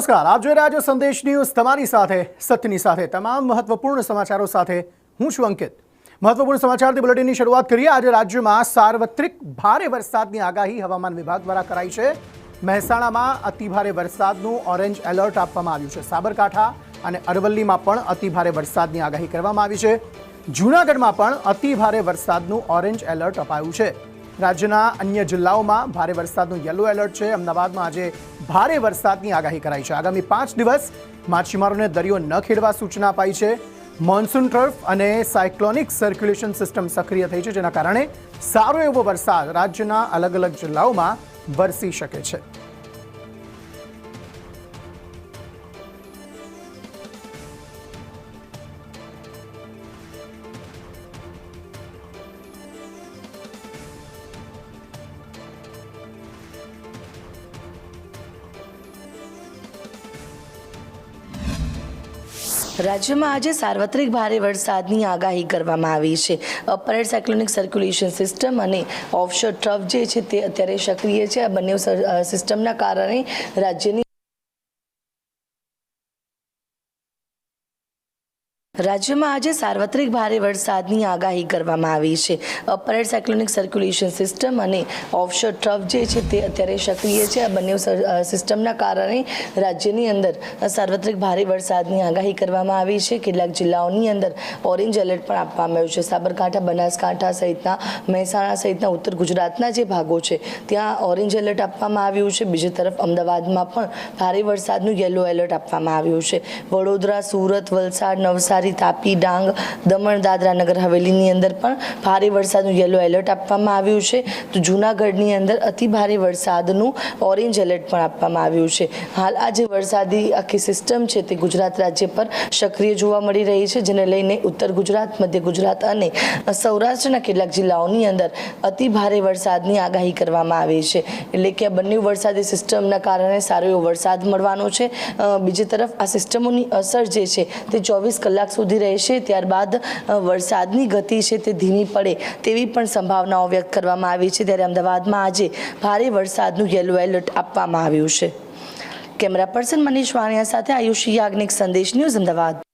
નમસ્કાર, આપ જોઈ રહ્યા છો સંદેશ ન્યૂઝ, તમારી સાથે સત્યની સાથે તમામ મહત્વપૂર્ણ સમાચારો સાથે હું છું અંકિત। મહત્વપૂર્ણ સમાચારથી બુલેટિનની શરૂઆત કરીએ। આજે રાજ્યમાં સાર્વત્રિક ભારે વરસાદની આગાહી હવામાન વિભાગ દ્વારા કરાઈ છે। મહેસાણામાં અતિભારે વરસાદનું ઓરેન્જ એલર્ટ આપવામાં આવ્યું છે। સાબરકાંઠા અને અરવલ્લીમાં પણ અતિભારે વરસાદની આગાહી કરવામાં આવી છે। જૂનાગઢમાં પણ અતિભારે વરસાદનું ઓરેન્જ એલર્ટ અપાયું છે। રાજ્યના અન્ય જિલ્લાઓમાં ભારે વરસાદનું યલો એલર્ટ છે। અમદાવાદમાં આજે ભારે વરસાદની આગાહી કરાઈ છે। આગામી 5 દિવસ માછીમારોને દરિયો ન ખેડવા સૂચના અપાઈ છે। મોન્સૂન ટ્રફ અને સાયક્લોનિક સર્ક્યુલેશન સિસ્ટમ સક્રિય થઈ છે, જેના કારણે સારો એવો વરસાદ રાજ્યના અલગ અલગ જિલ્લાઓમાં વરસી શકે છે। રાજ્યમાં આજે સાર્વત્રિક ભારે વરસાદની આગાહી કરવામાં આવી છે। Upper air cyclonic circulation system અને ઓફશોર ટ્રફ જે છે તે અત્યારે સક્રિય છે। આ બંને સિસ્ટમના કારણે રાજ્યમાં આજે સાર્વત્રિક ભારે વરસાદની આગાહી કરવામાં આવી છે। Upper air cyclonic circulation system અને ઓફશોર ટ્રફ જે છે તે અત્યારે સક્રિય છે। આ બંને સિસ્ટમના કારણે રાજ્યની અંદર સાર્વત્રિક ભારે વરસાદની આગાહી કરવામાં આવી છે। કેટલાક જિલ્લાઓની અંદર ઓરેન્જ એલર્ટ પણ આપવામાં આવ્યું છે। સાબરકાંઠા, બનાસકાંઠા સહિતના, મહેસાણા સહિતના ઉત્તર ગુજરાતના જે ભાગો છે ત્યાં ઓરેન્જ એલર્ટ આપવામાં આવ્યું છે। બીજી તરફ અમદાવાદમાં પણ ભારે વરસાદનું યલો એલર્ટ આપવામાં આવ્યું છે। વડોદરા, સુરત, વલસાડ, નવસારી, તાપી, ડાંગ, દમણ, દાદરા નગર હવેલીની અંદર પણ ભારે વરસાદનું યલો એલર્ટ આપવામાં આવ્યું છે। તો જૂનાગઢની અંદર અતિ ભારે વરસાદનું ઓરેન્જ એલર્ટ પણ આપવામાં આવ્યું છે। હાલ આ જે વરસાદી આખી સિસ્ટમ છે તે ગુજરાત રાજ્ય પર સક્રિય જોવા મળી રહી છે, જેને લઈને ઉત્તર ગુજરાત, મધ્ય ગુજરાત અને સૌરાષ્ટ્રના કેટલાક જિલ્લાઓની અંદર અતિ ભારે વરસાદની આગાહી કરવામાં આવી છે। એટલે કે આ બંને વરસાદી સિસ્ટમના કારણે સારો એવો વરસાદ મળવાનો છે। બીજી તરફ આ સિસ્ટમોની અસર જે છે તે 24 કલાક સુધી રહેશે, ત્યારબાદ વરસાદની ગતિ છે તે ધીમી પડે તેવી પણ સંભાવનાઓ વ્યક્ત કરવામાં આવી છે। ત્યારે અમદાવાદમાં આજે ભારે વરસાદનું યલો એલર્ટ આપવામાં આવ્યું છે। કેમેરા પર્સન મનીષ વાણિયા સાથે આયુષી યાજ્ઞિક, સંદેશ ન્યૂઝ, અમદાવાદ।